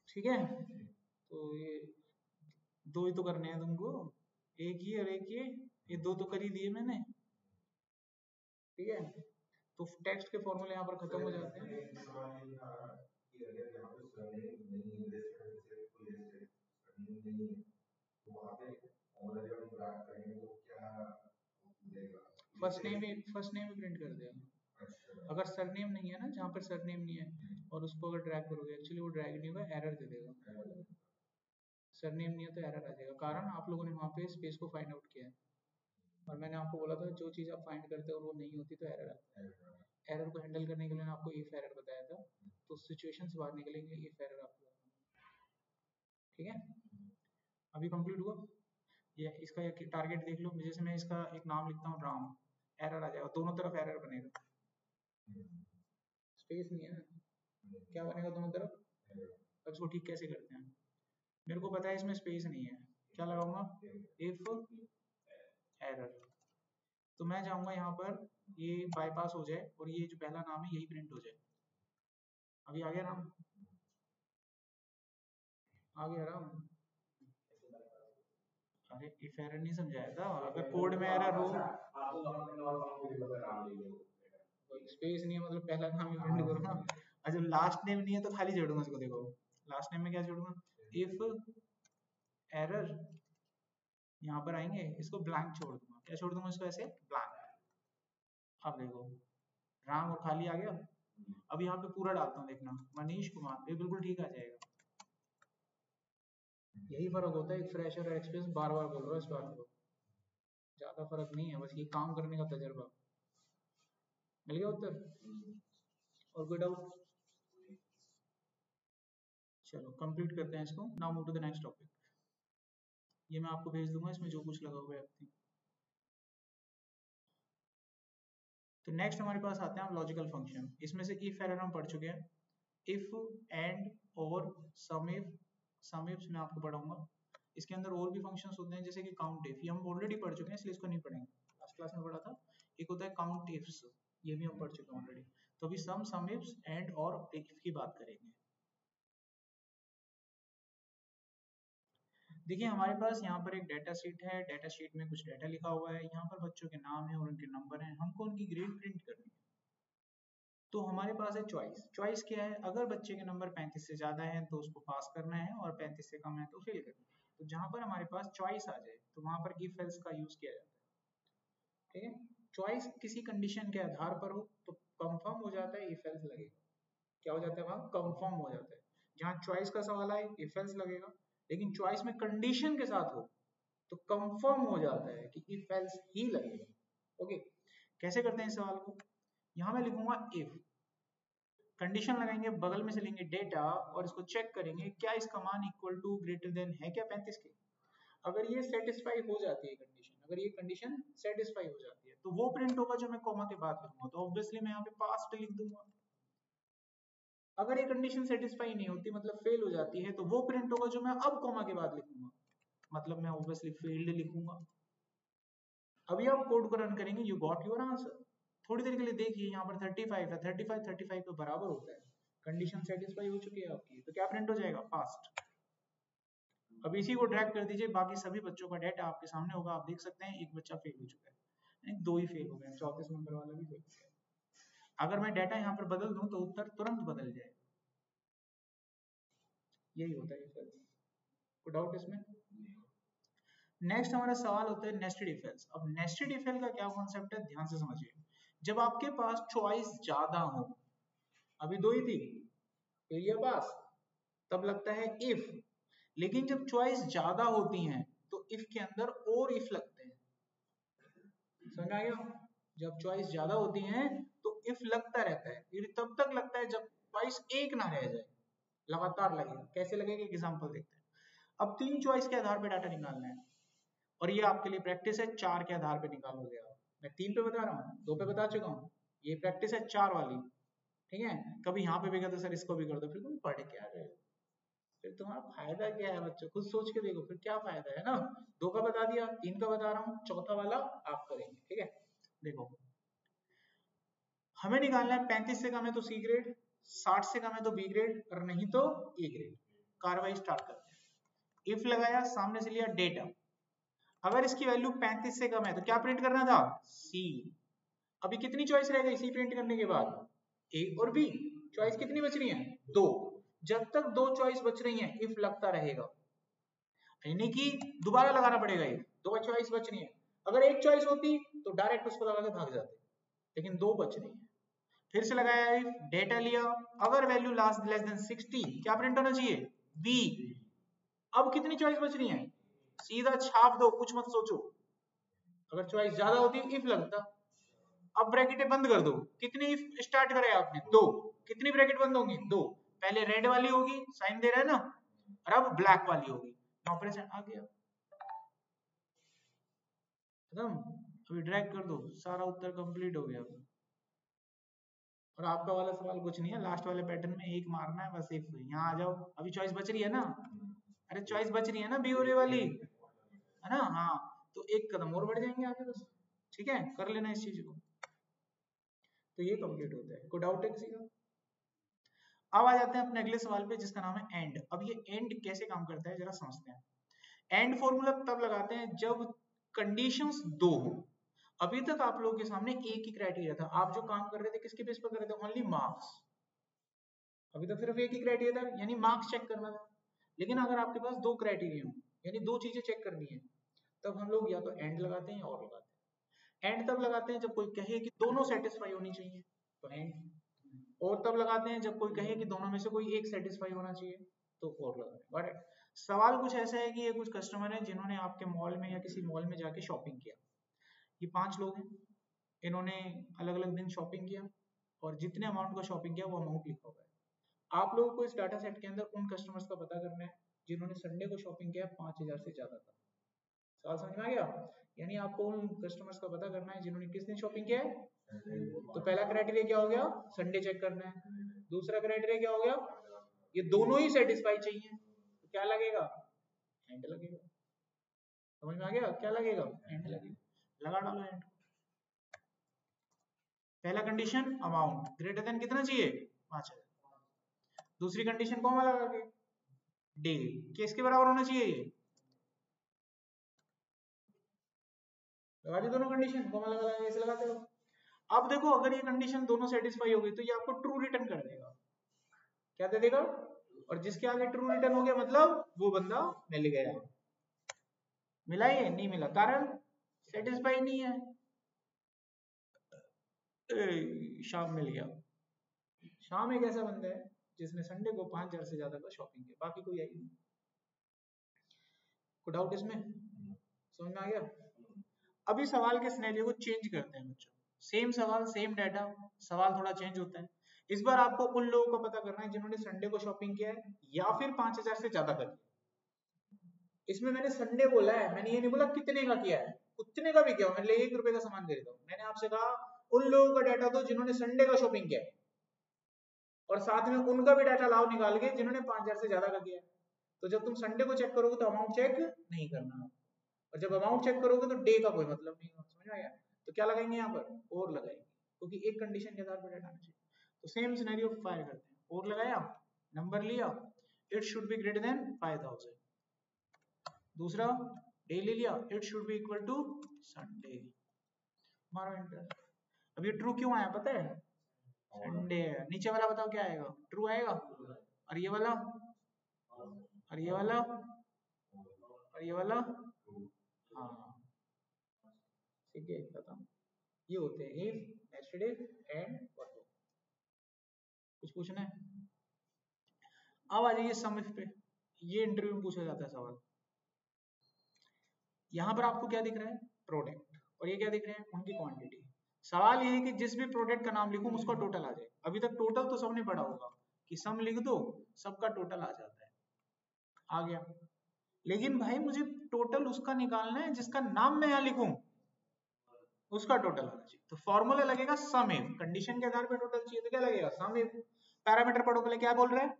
ठीक है, तो ये दो ही तो करने हैं तुमको, एक ही और एक ये दो तो कर ही दिए मैंने। ठीक है, तो टेक्स्ट के फॉर्मूले यहाँ पर खत्म हो जाते हैं। फर्स्ट नेम ही प्रिंट कर देगा। अगर सरनेम नहीं है ना, जहाँ पर सरनेम नहीं है और उसको अगर ड्रैग करोगे, एक्चुअली वो ड्रैग नहीं होगा, एरर दे देगा। सरनेम नहीं है तो एरर आ जाएगा, कारण आप लोगों ने वहाँ पे स्पेस को फाइंड आउट किया है। और मैंने आपको बोला था जो चीज़ आप फाइंड करते हो और वो नहीं होती तो एरर आता है। एरर को हैंडल करने के लिए आपको इफ एरर बताया था, तो सिचुएशन से बाहर निकलने के लिए इफ एरर आपको, ठीक है। अभी कंप्लीट हुआ ये, इसका एक टारगेट देख लो। जैसे मैं इसका एक नाम लिखता हूँ राम, एरर आ जाएगा, दोनों तरफ एरर बनेगा, स्पेस नहीं है ना, क्या बनेगा दोनों तरफ। अब इसको ठीक कैसे करते हैं, मेरे को पता है इसमें स्पेस नहीं है, क्या लगाऊंगा, इफ एरर। तो मैं चाहूंगा यहाँ पर ये बाईपास हो जाए और ये जो पहला नाम है यही प्रिंट हो जाए। अभी आ गया नाम, आ गया राम। अरे इफ एरर नहीं समझाया था, अगर कोड में एरर हो, स्पेस नहीं है मतलब पहला नाम ही प्रिंट करूंगा। अच्छा लास्ट नेम नहीं है तो खाली जोड़ूंगा इसको, देखो लास्ट नेम में क्या जोड़ूंगा, इफ एरर, यहाँ पर आएंगे इसको ब्लैंक छोड़ दूंगा, क्या छोड़ दूंगा इसको, ऐसे ब्लैंक। अब देखो राम और खाली आ गया। अब यहाँ पे पूरा डालता हूँ, देखना मनीष कुमार, ये बिल्कुल ठीक आ जाएगा। यही फर्क होता है, एक फ्रेशर और एक्सपीरियंस, बार बार बोल रहा हूँ इस बात को, ज्यादा फर्क नहीं है, बस ये काम करने का तजर्बा। मिल गया उत्तर, और कोई डाउट। चलो कंप्लीट करते हैं इसको, now move to the next topic. ये मैं आपको भेज दूंगा, इसमें जो कुछ लगा हुआ है आपकी। तो नेक्स्ट हमारे पास आते हैं लॉजिकल फंक्शन। इसमें से इफ एरर हम पढ़ चुके हैं, इफ एंड और सम इफ, सम इफ मैं आपको पढ़ाऊंगा। इसके अंदर और भी फंक्शंस होते हैं जैसे कि काउंट इफ, ये हम ऑलरेडी पढ़ चुके हैं इसलिए इसको नहीं पढ़ेंगे, लास्ट क्लास में पढ़ा था। एक होता है काउंट इफ्स, ये भी हम पढ़ चुके हैं ऑलरेडी। तो अभी सम इफ्स एंड और इफ की बात करेंगे। देखिए हमारे पास यहाँ पर एक डाटा शीट है, डाटा शीट में कुछ डाटा लिखा हुआ है, यहाँ पर बच्चों के नाम है और उनके नंबर हैं, हमको उनकी ग्रेड प्रिंट करनी है। तो हमारे पास है चॉइस। चॉइस क्या है, अगर बच्चे के नंबर 35 से ज्यादा है तो उसको पास करना है और 35 से कम है तो फेल करना है। तो जहां पर हमारे पास चॉइस आ जाए तो वहां पर इफ एल्स का यूज किया जाता है, ठीक है। चॉइस किसी कंडीशन के आधार पर हो तो कंफर्म हो जाता है, इफ एल्स लगेगा। क्या हो जाता है वहां, कंफर्म हो जाता है। जहां चॉइस का सवाल आए इफ एल्स लगेगा, लेकिन चॉइस में कंडीशन के साथ हो तो कंफर्म हो जाता है कि इफ एल्स ही लगेगा। ओके, कैसे करते हैं इस सवाल को, यहां मैं लिखूंगा इफ, कंडीशन लगाएंगे, बगल में से लेंगे डेटा और इसको चेक करेंगे क्या इसका मान इक्वल टू ग्रेटर देन है क्या 35 के। अगर ये सेटिस्फाई हो जाती है कंडीशन, अगर ये कंडीशन सेटिस्फाई हो जाती है तो वो प्रिंट होगा जो मैं कॉमा के बाद लिखूंगा, तो ऑब्वियसली मैं यहाँ पे पास्ट लिख दूंगा। अगर ये कंडीशन सेटिस्फाई नहीं होती मतलब फेल हो जाती है तो वो प्रिंट होगा जो मैं अब कॉमा के बाद लिखूंगा, मतलब मैं ऑब्वियसली फेल्ड लिखूंगा। अभी आप कोड को रन करेंगे, यू गॉट योर आंसर। थोड़ी देर के लिए देखिए, यहाँ पर 35 है, 35 के बराबर होता है, कंडीशन सेटिस्फाई हो चुकी है आपकी, तो क्या प्रिंट हो जाएगा, पास्ट। अब इसी को ड्रैग कर दीजिए, बाकी सभी बच्चों का डेटा आपके सामने होगा, आप देख सकते हैं एक बच्चा फेल हो चुका है, दो ही फेल हो गए, 34 नंबर वाला भी फेल हो गया। अगर मैं डेटा यहाँ पर बदल दूं तो उत्तर तुरंत बदल जाएगा, यही होता है। कोई डाउट इसमें। नेक्स्ट हमारा सवाल होता है नेस्टेड इफ एल्स। अब नेस्टेड इफ एल्स का क्या कॉन्सेप्ट है, ध्यान से समझिए। जब आपके पास चॉइस ज्यादा हो, अभी दो ही थी, फिर ये पास, तब लगता है इफ। लेकिन जब चॉइस ज्यादा होती हैं तो इफ के अंदर और इफ लगते हैं, समझ आ गया। जब चॉइस ज्यादा होती हैं तो इफ लगता रहता है, फिर तब तक लगता है जब चॉइस एक ना रह जाए, लगातार लगेगा। कैसे लगेगा, एग्जांपल देखते हैं। अब तीन चॉइस के आधार पर डाटा निकालना है और ये आपके लिए प्रैक्टिस है, चार के आधार पर निकालोगे आप। मैं तीन पे बता रहा हूँ, दो पे बता चुका हूँ, ये प्रैक्टिस है चार वाली, ठीक है। कभी यहाँ पे भी कहते सर इसको भी कर दो, फिर तुम पढ़ क्या रहे हो, फिर तुम्हारा फायदा क्या है बच्चों, खुद सोच के देखो फिर क्या फायदा है ना। दो का बता दिया, तीन का बता रहा हूँ, चौथा वाला आप करेंगे, ठीक है। देखो हमें निकालना है 35 से कम है तो सी ग्रेड, 60 से कम है तो बी ग्रेड, और नहीं तो ए ग्रेड। कार्रवाई स्टार्ट करते हैं। इफ लगाया, सामने से लिया डेटा, अगर इसकी वैल्यू 35 से कम है तो क्या प्रिंट करना था, सी। अभी कितनी चॉइस रह गई सी प्रिंट करने के बाद, ए और बी। चॉइस कितनी बच रही है, दो। जब तक दो चॉइस बच रही हैं इफ लगता रहेगा, यानी कि दोबारा लगाना पड़ेगा, एक दो चॉइस बचनी है। अगर एक चॉइस होती तो डायरेक्ट उसको लगा के भाग जाते, लेकिन दो बच रही है। फिर से लगाया इफ, डेटा लिया, अगर वैल्यू लास्ट लेस देन 60 क्या प्रिंट होना चाहिए, बी। अब कितनी चॉइस बच रही है, सीधा छाप दो, कुछ मत सोचो। अगर चॉइस ज्यादा होती इफ लगता। अब ब्रैकेट बंद कर दो, कितनी इफ स्टार्ट करे आपने, दो। कितनी ब्रैकेट बंद होंगी, दो। पहले रेड वाली होगी, साइन दे रहा है ना, और अब ब्लैक वाली होगी, ऑपरेशन आ गया खत्म। अभी ड्रैग कर दो, सारा उत्तर कंप्लीट हो गया। और आपका वाला सवाल कुछ नहीं है, लास्ट वाले पैटर्न में एक मारना है बस, एक यहाँ आ जाओ। अभी चॉइस बच रही है ना, अरे चॉइस बच रही है ना बी और ए वाली, है ना, हाँ। तो एक कदम और बढ़ जाएंगे आगे बस, ठीक है, कर लेना इस चीज को। तो ये कंप्लीट होता है, कोई डाउट है किसी का? अब आ जाते हैं अपने अगले सवाल पे, जिसका नाम है एंड। अब ये एंड कैसे काम करता है जरा समझते हैं। एंड फॉर्मूला तब लगाते हैं जब कंडीशंस दो हो। अभी तक आप लोगों के सामने एक ही क्राइटेरिया था, आप जो काम कर रहे थे किसके बेस पर कर रहे थे, ओनली मार्क्स। अभी तक सिर्फ एक ही क्राइटेरिया था, यानी मार्क्स चेक करना था। लेकिन अगर आपके पास दो क्राइटेरिया हो, यानी दो चीजें चेक करनी है, तब हम लोग या तो एंड लगाते हैं या और लगाते हैं। एंड तब लगाते हैं जब कोई कहे कि दोनों सेटिस्फाई होनी चाहिए, तो एंड। और तब लगाते हैं जब कोई कहे कि दोनों में से कोई एक सेटिस्फाई होना चाहिए, तो और लगाते हैं। बट सवाल कुछ ऐसा है कि ये कुछ कस्टमर हैं जिन्होंने आपके मॉल में या किसी मॉल में जाके शॉपिंग किया। ये 5 लोग हैं, इन्होंने अलग अलग दिन शॉपिंग किया, और जितने अमाउंट का शॉपिंग किया वो अमाउंट लिखा हुआ है। आप लोगों को इस डाटा सेट के अंदर उन कस्टमर्स का पता करना है जिन्होंने संडे को शॉपिंग किया 5000 से ज्यादा का। सवाल समझ में आ गया? यानी आपको उन कस्टमर्स का पता करना है जिन्होंने किस दिन शॉपिंग किया है। तो पहला क्राइटेरिया क्या हो गया, संडे चेक करना है। दूसरा क्राइटेरिया क्या हो गया, ये दोनों ही सेटिस्फाई चाहिए, तो क्या लगेगा, एंड लगेगा। समझ में आ गया, क्या लगेगा, एंड लगेगा। लगा डालो एंड। पहला कंडीशन अमाउंट ग्रेटर देन कितना चाहिए, 5000। दूसरी कंडीशन कौन वाला लगा के, डे किसके बराबर होना चाहिए, ये लगा दी दोनों कंडीशन, कौन लगा लगा ऐसे लगाते रहो। अब देखो अगर ये कंडीशन दोनों सेटिस्फाई हो गई तो ये आपको ट्रू रिटर्न कर देगा। क्या दे देगा, और जिसके आगे ट्रू रिटर्न हो गया मतलब वो बंदा मिल गया। मिला ये नहीं मिला, कारण सेटिस्फाई नहीं है। शाम मिल गया। शाम एक ऐसा बंदा है जिसने संडे को 5000 से ज्यादा का शॉपिंग किया, बाकी कोई आई नहीं। कोई डाउट इसमें, समझ में आ गया? अभी सवाल के सिनेरियो को चेंज करते हैं बच्चों। सेम सवाल सेम डाटा, सवाल थोड़ा चेंज होता है। इस बार आपको उन लोगों को पता करना है जिन्होंने संडे को शॉपिंग किया है या फिर 5000 से ज्यादा का किया। इसमें मैंने संडे बोला है, मैंने ये नहीं बोला कितने का किया है, उतने का भी किया, मैंने 1 रुपए का सामान खरीदा हूं। मैंने आपसे कहा उन लोगों का डाटा दो जिन्होंने संडे का शॉपिंग किया है, और साथ में उनका भी डाटा लाओ निकाल के जिन्होंने 5000 से ज्यादा का किया है। तो जब तुम संडे को चेक करोगे तो अमाउंट चेक नहीं करना, और जब अमाउंट चेक करोगे तो डे का कोई मतलब नहीं होगा। समझ में आया? तो क्या लगाएंगे यहाँ पर, और लगाएंगे, क्योंकि एक कंडीशन के आधार पर डाटा आना चाहिए। तो सेम सिनेरियो फायर करते हैं, और लगाया, नंबर लिया, it should be greater than 5000। दूसरा डे ले लिया, it should be equal to Sunday. मारो एंटर। अब ये ट्रू क्यों आया पता है, संडे है। नीचे वाला बताओ क्या आएगा, ट्रू आएगा। और ये वाला, और ये वाला, और ये वाला, हाँ ठीक है खत्म। ये होते हैं if, nested if and what. कुछ पूछना है? अब आ जाइए सम इफ पे। ये इंटरव्यू में पूछा जाता है सवाल। यहाँ पर आपको क्या दिख रहा है, प्रोडक्ट, और ये क्या दिख रहे हैं, उनकी क्वांटिटी। सवाल ये है कि जिस भी प्रोडक्ट का नाम लिखूं उसका टोटल आ जाए। अभी तक टोटल तो सबने पढ़ा होगा कि सम लिख दो सबका टोटल आ जाता है, आ गया। लेकिन भाई मुझे टोटल उसका निकालना है जिसका नाम मैं यहाँ लिखूं, उसका टोटल आना चाहिए। तो फॉर्मूला लगेगा सम इफ, कंडीशन के आधार पर टोटल चाहिए तो क्या लगेगा, सम इफ। पैरामीटर पढ़ो पहले, क्या बोल रहे हैं,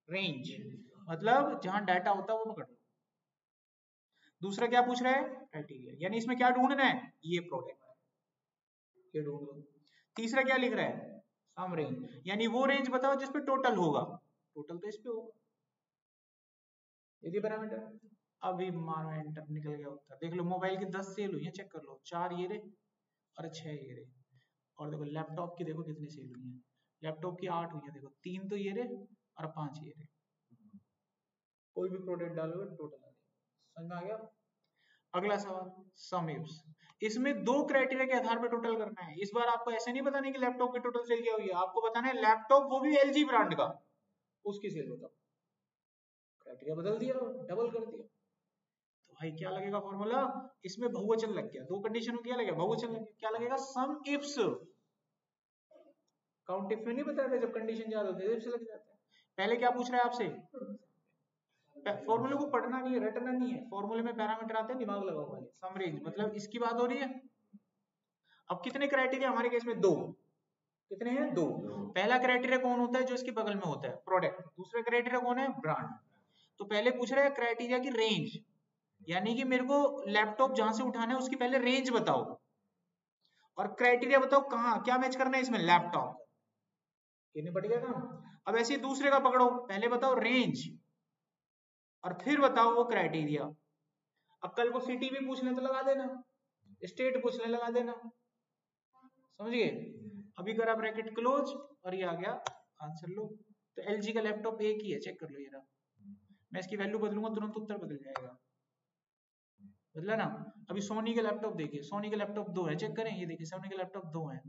रेंज, मतलब जहां डाटा होता है वो पकड़ लो। दूसरा क्या पूछ रहा है, क्राइटेरिया, यानी इसमें क्या ढूंढना है, ये प्रोडक्ट, ये ढूंढ लो। तीसरा क्या लिख रहा है, सम रेंज, यानी वो रेंज बताओ जिसपे टोटल होगा, टोटल तो इस पे होगा। यदि पैरामीटर, अभी मारो एंटर, निकल गया उत्तर। देख लो मोबाइल की 10 सेल हुई है, चेक कर लो, 4 ये रहे और 6 ये रहे। और देखो लैपटॉप की देखो कितनी सेल हुई है, लैपटॉप की 8 हुई है, देखो 3 तो ये रहे और 5 ये रहे। कोई भी प्रोडक्ट डालोगे टोटल आ जाएगा। समझ में आ गया? अगला सवाल, सम इफ्स। इसमें दो क्राइटेरिया के आधार पर टोटल करना है। इस बार आपको ऐसे नहीं बताना कि लैपटॉप की टोटल सेल क्या हुई है, आपको बताना है लैपटॉप वो भी एलजी ब्रांड का, उसकी सेल बताओ। क्राइटेरिया बदल दिया, डबल कर दिया। तो भाई क्या लगेगा फॉर्मूला, इसमें बहुवचन लग गया, दो कंडीशन में क्या लगेगा, बहुवचन लग गया। क्या लगेगा, सम इफ्स। काउंट इफ में नहीं बताया जब कंडीशन याद होती है इफ्स लग जाता है। पहले क्या पूछ रहा है आपसे, फॉर्मूले को पढ़ना नहीं है, रटना नहीं है। फॉर्मूले में पैरामीटर आते हैं, दिमाग लगाओ वाले। सम रेंज मतलब इसकी बात हो रही है। अब कितने क्राइटेरिया हमारे केस में, दो। कितने हैं, दो। पहला क्राइटेरिया कौन होता है, जो इसके बगल में होता है, प्रोडक्ट। दूसरा क्राइटेरिया कौन है, ब्रांड। तो पहले पूछ रहा है क्राइटेरिया की रेंज, यानी कि मेरे को लैपटॉप जहां से उठाना है उसकी पहले रेंज बताओ, और क्राइटेरिया बताओ कहाँ क्या मैच करना है इसमें, लैपटॉप। ये नहीं पड़ गया काम। अब ऐसे दूसरे का पकड़ो, पहले बताओ रेंज और फिर बताओ वो क्राइटेरिया। अब कल को सिटी भी पूछने तो लगा देना, स्टेट पूछने लगा देना, समझ गए? अभी करा ब्रैकेट क्लोज और ये आ गया आंसर। लो, तो एलजी का लैपटॉप एक ही है, चेक कर लो। ये रहा, मैं इसकी वैल्यू बदलूंगा तुरंत उत्तर बदल जाएगा। बदला ना? अभी सोनी के लैपटॉप देखिए, सोनी के लैपटॉप दो है, चेक करें। ये देखिए सोनी के लैपटॉप दो हैं।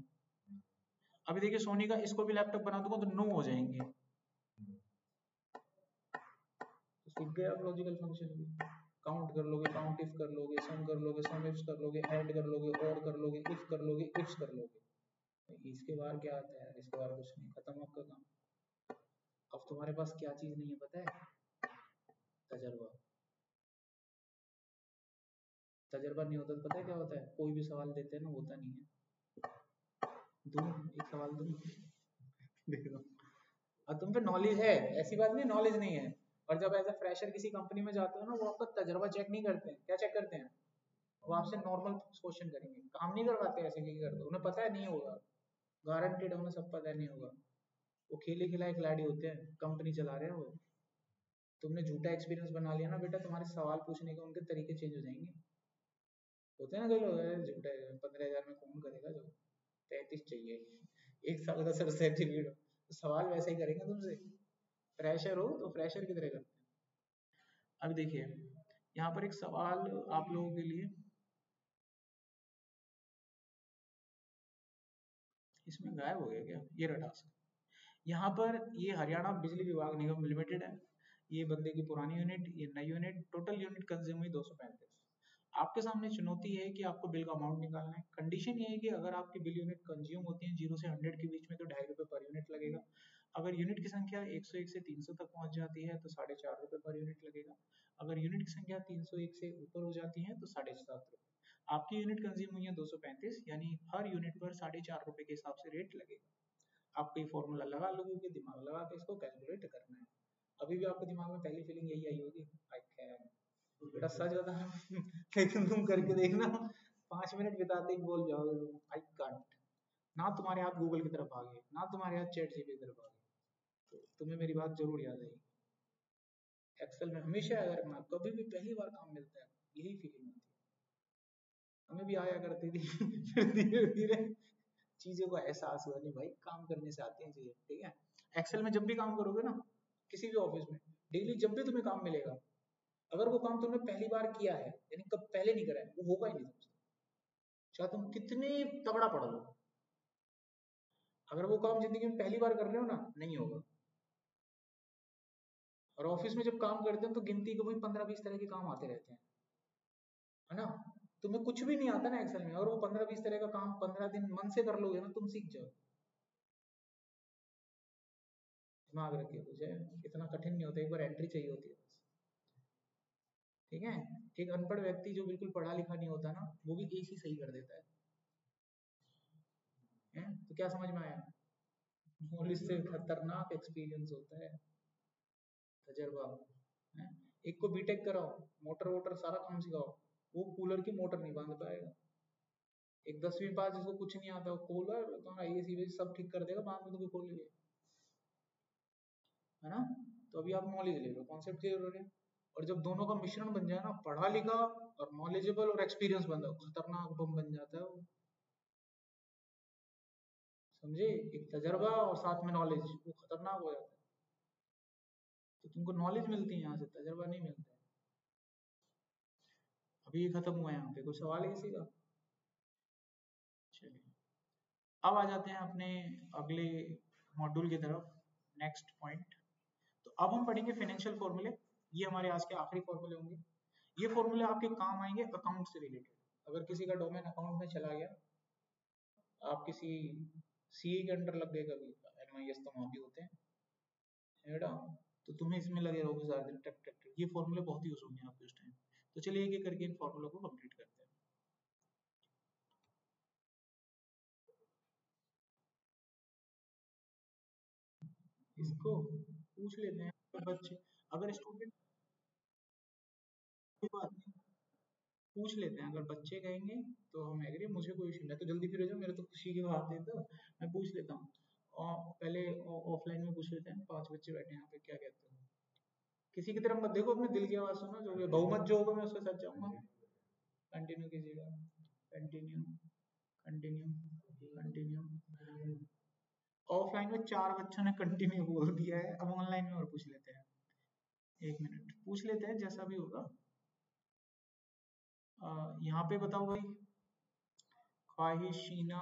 अभी देखिए सोनी का इसको भी लैपटॉप बना दूंगा तो 9 हो जाएंगे। तो सीख गए आप लॉजिकल फंक्शन भी। काउंट कर लोगे, काउंट इफ कर लोगे, सम कर लोगे, सम इफ्स कर लोगे, ऐड कर लोगे, और कर लोगे, इफ कर लोगे, इफ्स कर लोगे। इसके बाहर क्या आता है, इसके बाहर कुछ नहीं, खत्म आपका काम। अब तुम्हारे पास क्या चीज नहीं है पता है, तजर्बा। तजर्बा नहीं होता तो पता है क्या होता है, कोई भी सवाल देते हैं ना, होता नहीं है। दूं एक सवाल दूं देखो, और तुम पे नॉलेज है, ऐसी बात नहीं नॉलेज नहीं है। और जब एज अ फ्रेशर किसी कंपनी में जाते हो ना, वो आपका तजर्बा चेक नहीं करते हैं। क्या चेक करते हैं, वो आपसे नॉर्मल क्वेश्चन करेंगे, काम नहीं करवाते ऐसे नहीं करते। उन्हें पता है नहीं होगा, गारंटेड, उन्हें सब पता है नहीं होगा। वो खेले खिलाए खिलाड़ी होते हैं, कंपनी चला रहे हैं वो। तुमने झूठा एक्सपीरियंस बना लिया ना बेटा, तुम्हारे सवाल पूछने के उनके तरीके चेंज हो जाएंगे। होते हैं ना कई लोग, झूठा 15,000 में कौन करेगा, जो 33 चाहिए, एक साल का सर सर्टिफिकेट, तो सवाल वैसे ही करेंगे तुमसे। फ्रेशर हो तो फ्रेशर की तरह करते हैं। अब देखिए यहाँ पर एक सवाल आप लोगों के लिए, इसमें गायब हो गया क्या, ये रहा टास्क। यहाँ पर ये हरियाणा बिजली विभाग निगम लिमिटेड है, ये बंदे की पुरानी यूनिट, ये नई यूनिट, टोटल यूनिट कंज्यूम हुई 235। आपके सामने चुनौती है कि आपको बिल का अमाउंट निकालना है। कंडीशन ये है कि अगर आपकी बिल यूनिट कंज्यूम होती है 0 से 100 के बीच में तो ₹2.5 पर यूनिट लगेगा। अगर यूनिट की संख्या 101 से 300 तक पहुंच जाती है तो ₹4.5 पर यूनिट लगेगा। अगर यूनिट की संख्या 301 से ऊपर हो जाती है तो ₹7.5। आपकी यूनिट कंज्यूम हुई है 235, यानी हर यूनिट पर ₹4.5 के हिसाब से रेट लगेगा। आपको ये फॉर्मूला लगा लोगे, दिमाग लगा के इसको कैलकुलेट करना है। अभी भी आपके दिमाग में पहली फीलिंग यही आई होगी, आई कैन। बेटा सच बता लेकिन तुम करके देखना, 5 मिनट बिताते ही बोल जाओगे तुम, आई कांट। ना तुम्हारे हाथ गूगल की तरफ भागे, ना तुम्हारे हाथ चैट जीपीटी की तरफ भागे। तो तुम्हें मेरी बात जरूर याद आएगी। एक्सेल में हमेशा याद रखना, कभी भी पहली बार काम मिलता है यही फीलिंग होती है। हमें भी आया करती थी फिर धीरे धीरे चीजों का एहसास हुआ, नहीं भाई काम करने से आती हैं चीजें, ठीक है। एक्सेल में जब भी काम करोगे ना, किसी भी ऑफिस में, डेली जब भी तुम्हें काम मिलेगा, अगर वो काम तुमने पहली बार किया है, यानी कब पहले नहीं करा है, वो होगा ही नहीं तुमसे, चाहे तुम कितने तगड़ा पढ़ लो। अगर वो काम जिंदगी में पहली बार कर रहे हो ना, नहीं होगा। और ऑफिस में जब काम करते हैं तो गिनती के वही 15-20 तरह के काम आते रहते हैं, है ना। तुम्हें कुछ भी नहीं आता ना एक्सेल में, और वो 15-20 तरह का काम 15 दिन मन से कर लोगे ना, तुम सीख जाओ। दिमाग रखिए, मुझे इतना कठिन नहीं होता, एक बार एंट्री चाहिए होती है बस, ठीक है। एक अनपढ़ व्यक्ति जो बिल्कुल पढ़ा लिखा नहीं होता ना, वो भी एक ही सही कर देता है। तो क्या समझ में आया, नॉलेज से खतरनाक एक्सपीरियंस होता है तजर्बा, है। एक को बीटेक कराओ, मोटर वोटर सारा काम सिखाओ, वो कूलर की मोटर नहीं बांध पाएगा। एक 10वीं पास जिसको कुछ नहीं आता, वो कूलर तुम्हारा एसी सब ठीक कर देगा, बाद में तो खोल लिए, है ना। तो अभी आप नॉलेज ले लो, कॉन्सेप्ट क्लियर हो रहे हैं। और जब दोनों का मिश्रण बन जाए ना, पढ़ा लिखा और नॉलेजेबल और एक्सपीरियंस बन जाओ, खतरनाक बम बन जाता है वो, समझे। एक तजर्बा और साथ में नॉलेज, वो खतरनाक हो जाता है। तो तुमको नॉलेज मिलती है यहाँ से, तजर्बा नहीं मिलता है। अभी खत्म हुआ है यहाँ पे, कोई सवाल है किसी का? चलिए अब आ जाते हैं अपने अगले मॉड्यूल की तरफ, नेक्स्ट पॉइंट। तो अब हम पढ़ेंगे फाइनेंशियल फॉर्मूले। ये हमारे आज के आखिरी फॉर्मूले होंगे। ये फॉर्मूले आपके काम आएंगे अकाउंट से रिलेटेड। अगर किसी का डोमेन अकाउंट में चला गया, आप किसी सीए के अंडर लग गए, कभी एमआईएस तो वहाँ भी होते हैं है बेटा, तो तुम्हें इसमें लगे रहोगे सारा दिन टक टक टक। ये फॉर्मूले बहुत यूज होंगे आपके उस टाइम। तो चलिए एक एक करके इन फॉर्मूलों को कंप्लीट करते हैं। इसको पूछ लेते हैं अगर बच्चे, अगर स्टूडेंट, कोई बात नहीं, पूछ लेते हैं। अगर बच्चे कहेंगे तो हम एग्री, मुझे कोई इशू नहीं। तो जल्दी फिर हो जाओ, मेरे तो खुशी की बात है। तो मैं पूछ लेता हूँ, और पहले ऑफलाइन में पूछ लेते हैं। 5 बच्चे बैठे हैं यहाँ पे, क्या कहते हो? किसी की तरफ मत देखो, अपने दिल की आवाज सुनो, जो भी बहुमत जो होगा मैं उसके साथ जाऊंगा। कंटिन्यू कीजिएगा, कंटिन्यू, कंटिन्यू, कंटिन्यू। ऑफलाइन में 4 बच्चों ने कंटिन्यू बोल दिया है। अब ऑनलाइन में और पूछ लेते हैं। 1 मिनट पूछ लेते हैं, जैसा भी होगा। यहाँ पे बताओ भाई, ख्वाहिशीना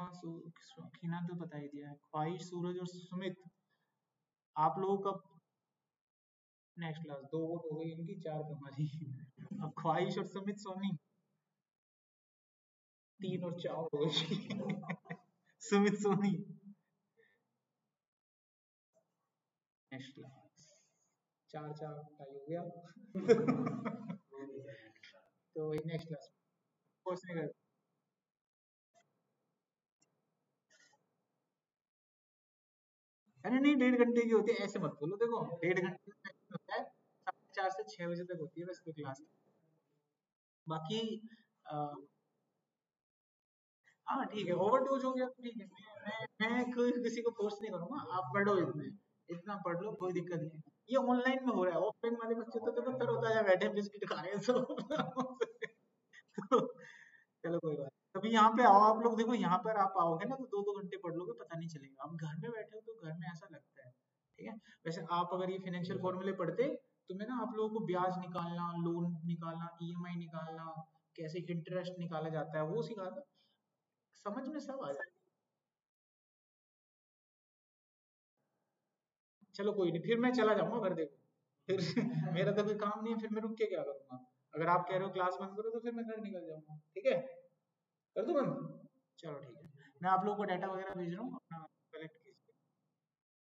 खीना तो बता ही दिया है। ख्वाहिश, सूरज और सुमित, आप लोगों का नेक्स्ट क्लास। 2 वोट हो गई इनकी, 4 तुम्हारी। अब ख्वाहिश और सुमित सोनी, 3 और 4 हो गई। Sumit Soni next class. 4-4 tie हो गया। तो वही नेक्स्ट क्लास कोर्स में कर। अरे नहीं, 1.5 घंटे की होती है, ऐसे मत बोलो। देखो 1.5 घंटे का टाइम होता है, 4:30 से 6 बजे तक होती है वैसे तो क्लास। बाकी हाँ ठीक है, ओवरडोज हो गया तो ठीक है। मैं कोई किसी को फोर्स नहीं करूंगा, आप पढ़ो, इतने इतना पढ़ लो, कोई दिक्कत नहीं है। ये ऑनलाइन में हो रहा है, ऑफलाइन वाले बच्चे तो देखो तरोताजा बैठे बिस्किट खा रहे हैं सब। तो चलो कोई बात नहीं। कभी यहाँ पे आओ आप लोग, देखो यहाँ पर आप आओगे ना तो 2-2 घंटे पढ़ लोगे, पता नहीं चलेगा। अब घर में बैठे हो तो घर में ऐसा लगता है। ठीक है, वैसे आप अगर ये फाइनेंशियल फॉर्मूले पढ़ते तो मैं ना आप लोगों को ब्याज निकालना, लोन निकालना, ईएमआई निकालना, कैसे इंटरेस्ट निकाला जाता है वो सिखाता, समझ में सब आ जाए। चलो कोई नहीं, फिर मैं चला जाऊंगा घर, देखो फिर मेरा तो कोई काम नहीं है, फिर मैं रुक के क्या करूंगा? अगर आप कह रहे हो क्लास बंद करो तो फिर मैं घर निकल जाऊंगा। ठीक है, कर दो बंद। चलो ठीक है, मैं आप लोगों को डाटा वगैरह भेज रहा हूँ अपना।